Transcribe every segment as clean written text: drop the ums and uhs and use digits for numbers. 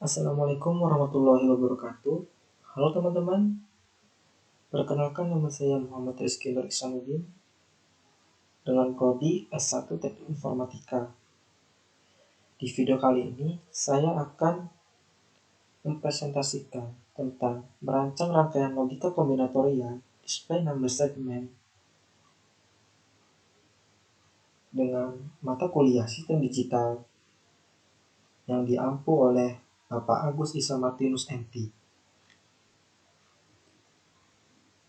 Assalamualaikum warahmatullahi wabarakatuh. Halo teman-teman, perkenalkan nama saya Muhammad Rizky Nur Ihsanuddin dengan prodi S1 Teknik Informatika. Di video kali ini, saya akan mempresentasikan tentang merancang rangkaian logika kombinatorial display number segment dengan mata kuliah sistem digital yang diampu oleh Bapak Agus Isa Martinus MT.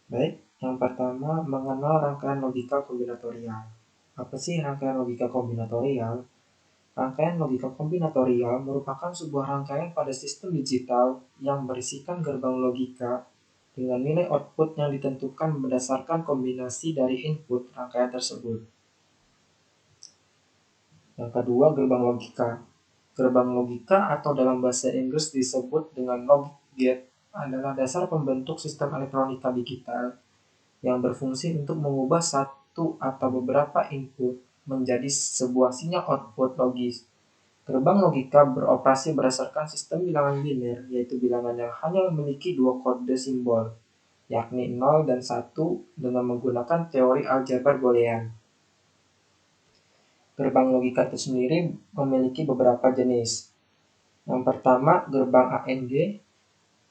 Baik, yang pertama mengenal rangkaian logika kombinatorial. Apa sih rangkaian logika kombinatorial? Rangkaian logika kombinatorial merupakan sebuah rangkaian pada sistem digital yang berisikan gerbang logika dengan nilai output yang ditentukan berdasarkan kombinasi dari input rangkaian tersebut. Yang kedua, gerbang logika. Gerbang logika atau dalam bahasa Inggris disebut dengan logic gate adalah dasar pembentuk sistem elektronika digital yang berfungsi untuk mengubah satu atau beberapa input menjadi sebuah sinyal output logis. Gerbang logika beroperasi berdasarkan sistem bilangan biner, yaitu bilangan yang hanya memiliki dua kode simbol, yakni 0 dan 1 dengan menggunakan teori aljabar Boolean. Gerbang logika itu sendiri memiliki beberapa jenis. Yang pertama, gerbang AND,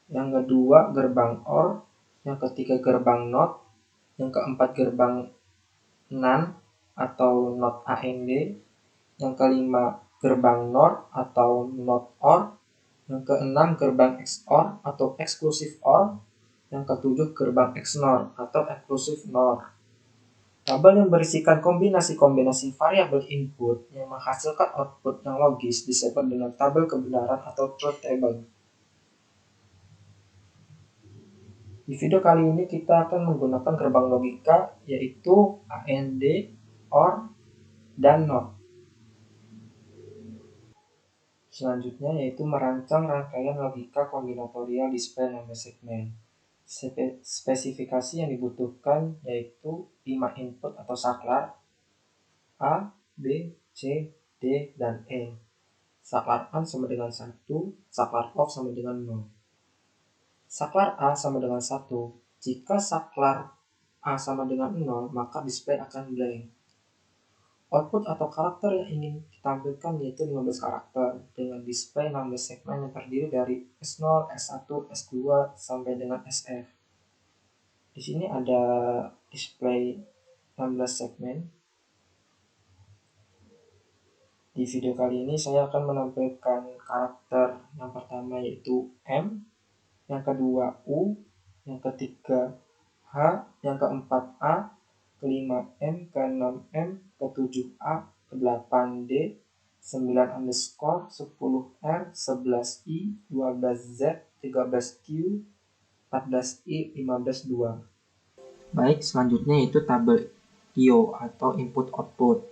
yang kedua, gerbang OR, yang ketiga, gerbang NOT, yang keempat, gerbang NAND atau NOT AND, yang kelima, gerbang NOR atau NOT OR, yang keenam, gerbang XOR atau Exclusive OR, yang ketujuh, gerbang XNOR atau Exclusive NOR. Tabel yang berisikan kombinasi-kombinasi variabel input yang menghasilkan output yang logis disebut dengan tabel kebenaran atau truth table. Di video kali ini kita akan menggunakan gerbang logika yaitu AND, OR, dan NOT. Selanjutnya yaitu merancang rangkaian logika kombinatorial display number segment. Spesifikasi yang dibutuhkan yaitu 5 input atau saklar A, B, C, D, dan E. Saklar on sama dengan 1, saklar off sama dengan 0. Saklar A sama dengan 1. Jika saklar A sama dengan 0, maka display akan blank. Output atau karakter yang ingin ditampilkan yaitu 15 karakter dengan display number segment yang terdiri dari S0, S1, S2 sampai dengan SF. Di sini ada display 16 segmen. Di video kali ini saya akan menampilkan karakter yang pertama yaitu M, yang kedua U, yang ketiga H, yang keempat A, kelima M, keenam M, ketujuh A, ke-8 D, 9 underscore, 10 R, 11 I, 12 Z, 13 Q, 14 I, 15 2. Baik, selanjutnya yaitu tabel IO atau input output.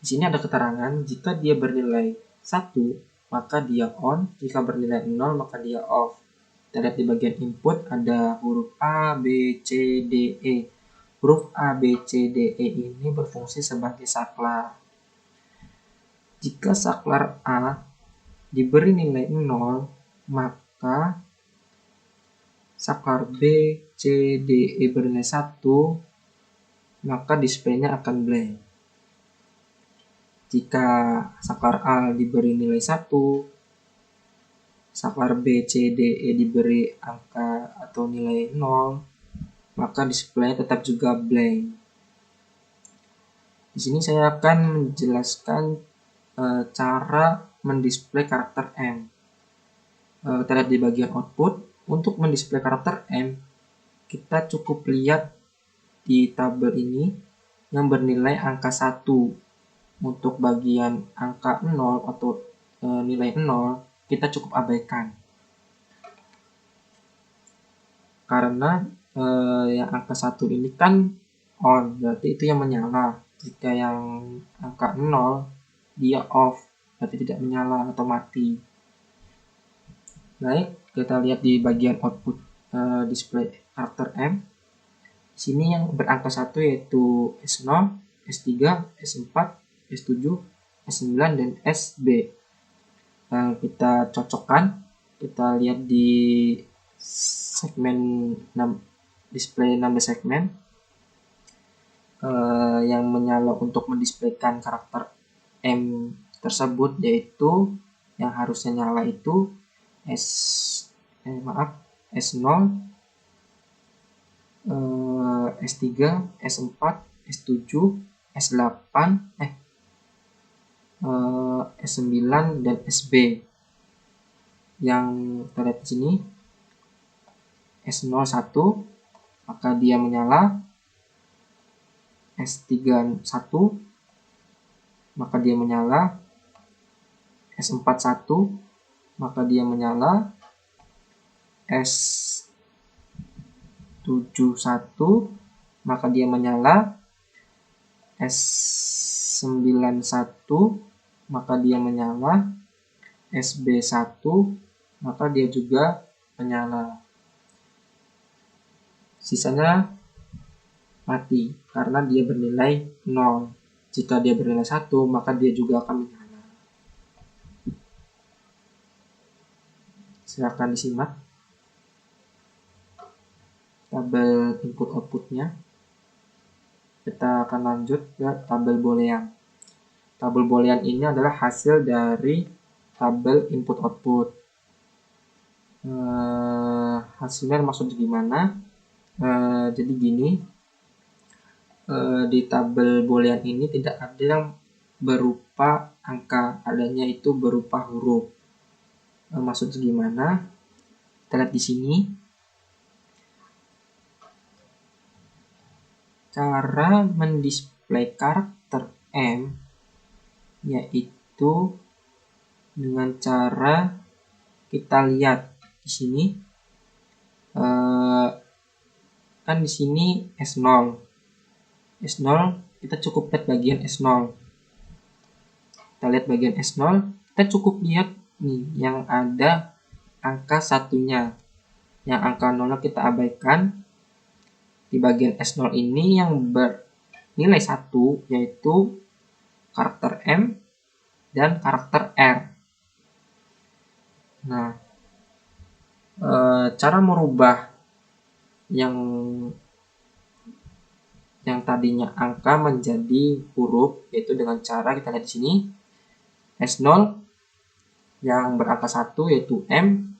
Di sini ada keterangan jika dia bernilai 1, maka dia on, jika bernilai 0, maka dia off. Kita lihat di bagian input ada huruf A, B, C, D, E. Huruf A, B, C, D, E ini berfungsi sebagai saklar. Jika saklar A diberi nilai 0, maka saklar B, C, D, E bernilai 1, maka displaynya akan blank. Jika saklar A diberi nilai 1, saklar B, C, D, E diberi angka atau nilai 0, maka display tetap juga blank. Di sini saya akan menjelaskan cara mendisplay karakter M. Kita lihat di bagian output. Untuk mendisplay karakter M, kita cukup lihat di tabel ini yang bernilai angka 1. Untuk bagian angka 0 atau nilai 0, kita cukup abaikan. Karena yang angka 1 ini kan on, berarti itu yang menyala. Jika yang angka 0, dia off, berarti tidak menyala atau mati. Baik, kita lihat di bagian output display karakter M. Di sini yang berangka 1 yaitu S0, S3, S4, S7, S9, dan SB. Kita cocokkan Kita lihat di segmen display number segmen yang menyala untuk mendisplaykan karakter M tersebut, yaitu yang harusnya nyala itu S0, S3, S4, S7, S8, S9 dan SB. Yang kita lihat di sini S01 maka dia menyala, S31 maka dia menyala, S41 maka dia menyala, S71 maka dia menyala, S91 maka dia menyala, SB1 maka dia juga menyala. Sisanya mati karena dia bernilai 0. Jika dia bernilai 1 maka dia juga akan menyala. Silakan disimak tabel input outputnya. Kita akan lanjut ke tabel boolean. Tabel boolean ini adalah hasil dari tabel input output. Hasilnya maksudnya gimana? Jadi gini, di tabel boolean ini tidak ada yang berupa angka, adanya itu berupa huruf. Maksudnya gimana? Kita lihat di sini. Cara mendisplay karakter M yaitu dengan cara kita lihat di sini, kan di sini S0 kita cukup lihat bagian S0. Kita lihat bagian S0, kita cukup lihat nih yang ada angka satunya, yang angka 0 kita abaikan. Di bagian S0 ini yang bernilai 1 yaitu karakter M dan karakter R. Nah, cara merubah yang tadinya angka menjadi huruf yaitu dengan cara kita lihat di sini, S0 yang berangka 1 yaitu M.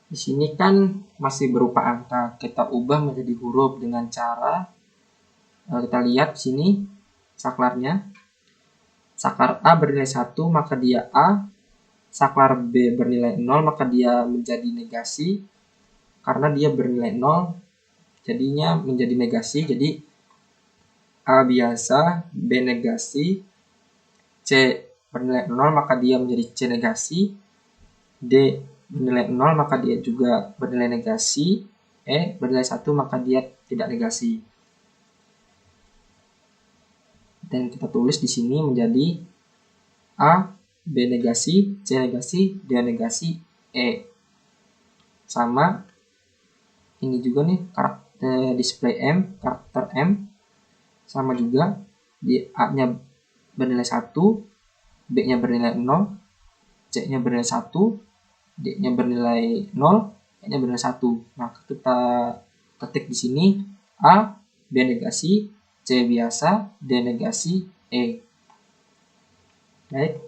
Di sini kan masih berupa angka, kita ubah menjadi huruf dengan cara kita lihat di sini saklarnya. Saklar A bernilai 1 maka dia A, saklar B bernilai 0 maka dia menjadi negasi. Karena dia bernilai 0 jadinya menjadi negasi, jadi A biasa, B negasi, C bernilai 0 maka dia menjadi C negasi, D bernilai 0 maka dia juga bernilai negasi, E bernilai 1 maka dia tidak negasi. Dan kita tulis di sini menjadi A, B negasi, C negasi, D negasi, E. Sama ini juga nih karakter display M, karakter M sama juga, di A-nya bernilai 1, B-nya bernilai 0, C-nya bernilai 1, D-nya bernilai 0, E-nya bernilai 1. Maka kita ketik di sini A, B negasi, C biasa, D negasi, E. Baik,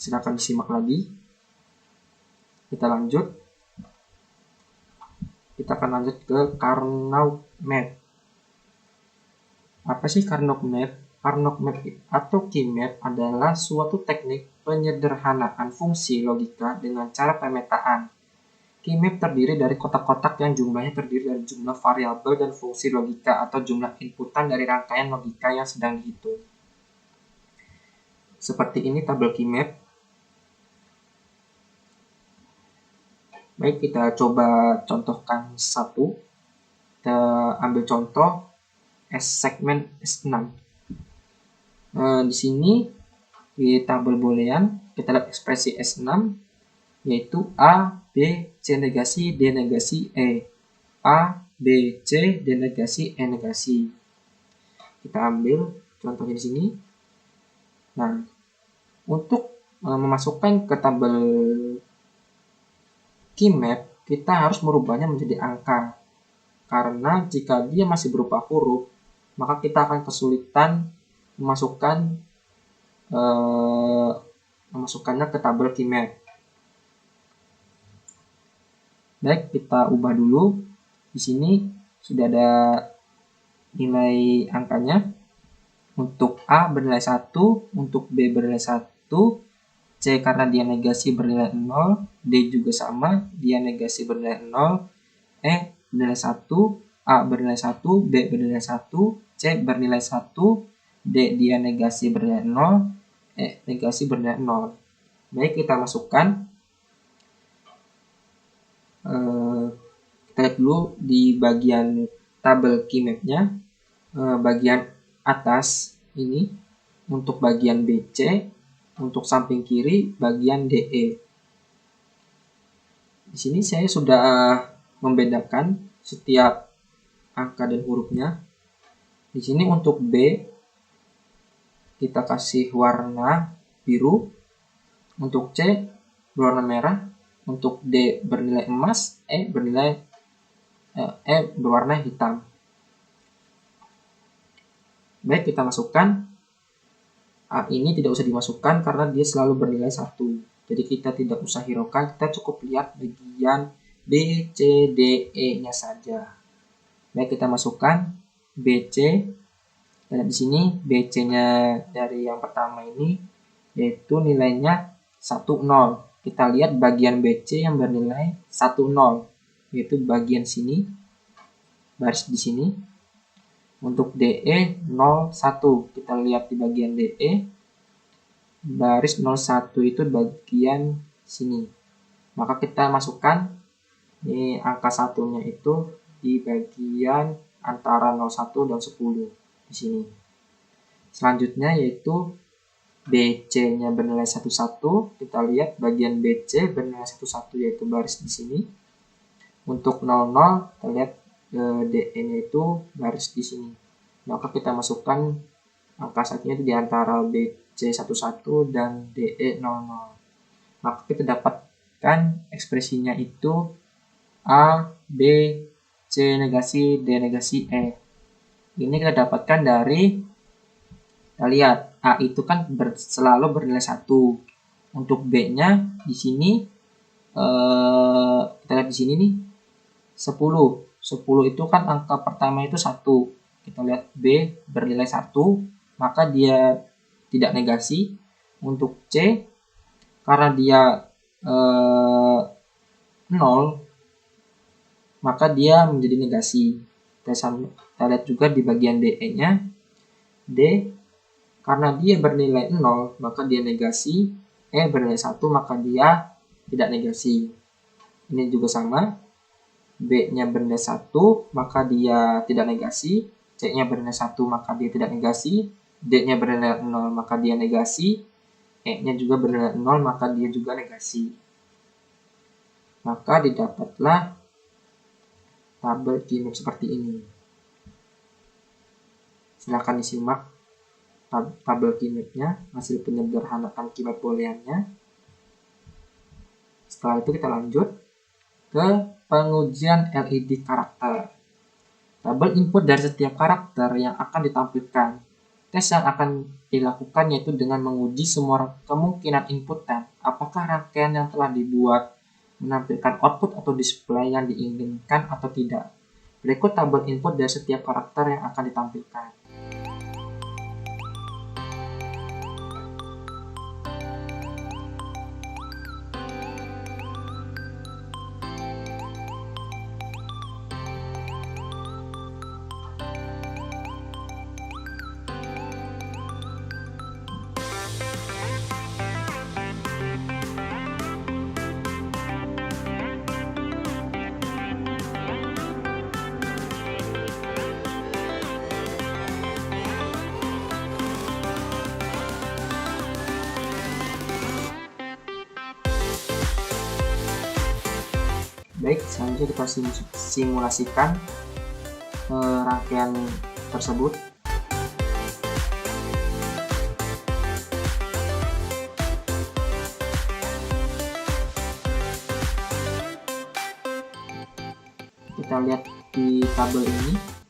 silakan disimak lagi. Kita lanjut. Kita akan lanjut ke Carnot map. Apa sih Carnot map? Carnot map atau key map adalah suatu teknik penyederhanaan fungsi logika dengan cara pemetaan. Key map terdiri dari kotak-kotak yang jumlahnya terdiri dari jumlah variabel dan fungsi logika atau jumlah inputan dari rangkaian logika yang sedang dihitung. Seperti ini tabel key map. Baik, kita coba contohkan satu. Kita ambil contoh segmen S6. Di sini di tabel boolean kita lihat ekspresi S6 yaitu A, B, C negasi, D negasi, E. A, B, C, D negasi, E negasi. Kita ambil contohnya di sini. Nah, untuk memasukkan ke tabel keymap, kita harus merubahnya menjadi angka. Karena jika dia masih berupa huruf, maka kita akan kesulitan memasukkannya ke tabel keymap. Baik, kita ubah dulu. Di sini sudah ada nilai angkanya. Untuk A bernilai 1, untuk B bernilai 1, C karena dia negasi bernilai 0, D juga sama, dia negasi bernilai 0, E bernilai 1, A bernilai 1, B bernilai 1, C bernilai 1, D dia negasi bernilai 0, E negasi bernilai 0. Baik, kita masukkan. Kita lihat dulu di bagian tabel keymapnya, bagian atas ini untuk bagian BC, untuk samping kiri bagian DE. Di sini saya sudah membedakan setiap angka dan hurufnya. Di sini untuk B kita kasih warna biru, untuk C berwarna merah, untuk D bernilai emas, E berwarna hitam. Baik, kita masukkan. A ini tidak usah dimasukkan karena dia selalu bernilai 1. Jadi kita tidak usah hiraukan, kita cukup lihat bagian B, C, D, E-nya saja. Baik, kita masukkan BC. Dan di sini BC-nya dari yang pertama ini yaitu nilainya 10. Kita lihat bagian BC yang bernilai 10, yaitu bagian sini, baris di sini. Untuk DE 01, kita lihat di bagian DE, baris 01 itu bagian sini. Maka kita masukkan ini angka satunya itu di bagian antara 01 dan 10 di sini. Selanjutnya yaitu BC-nya bernilai 11, kita lihat bagian BC bernilai 11 yaitu baris di sini. Untuk 00, kita lihat DE-nya itu baris di sini. Maka kita masukkan angka satunya itu di antara BC11 dan DE00. Maka kita dapatkan ekspresinya itu A, B, C negasi, D negasi, E. Ini kita dapatkan dari, kita lihat A itu kan selalu bernilai 1. Untuk B-nya di sini kita lihat di sini nih 10 itu kan angka pertama itu 1. Kita lihat B bernilai 1, maka dia tidak negasi. Untuk C karena dia 0, maka dia menjadi negasi. Kita lihat juga di bagian DE-nya, D karena dia bernilai 0, maka dia negasi. E bernilai 1, maka dia tidak negasi. Ini juga sama. B-nya bernilai 1, maka dia tidak negasi. C-nya bernilai 1, maka dia tidak negasi. D-nya bernilai 0, maka dia negasi. E-nya juga bernilai 0, maka dia juga negasi. Maka didapatlah tabel keymap seperti ini. Silakan disimak tabel keymapnya, hasil penyederhanaan keymap booleannya. Setelah itu kita lanjut ke pengujian LED karakter. Tabel input dari setiap karakter yang akan ditampilkan. Tes yang akan dilakukan yaitu dengan menguji semua kemungkinan inputan. Apakah rangkaian yang telah dibuat menampilkan output atau display yang diinginkan atau tidak. Berikut tabel input dari setiap karakter yang akan ditampilkan. Baik, selanjutnya kita simulasikan rangkaian tersebut. lihat di tabel ini.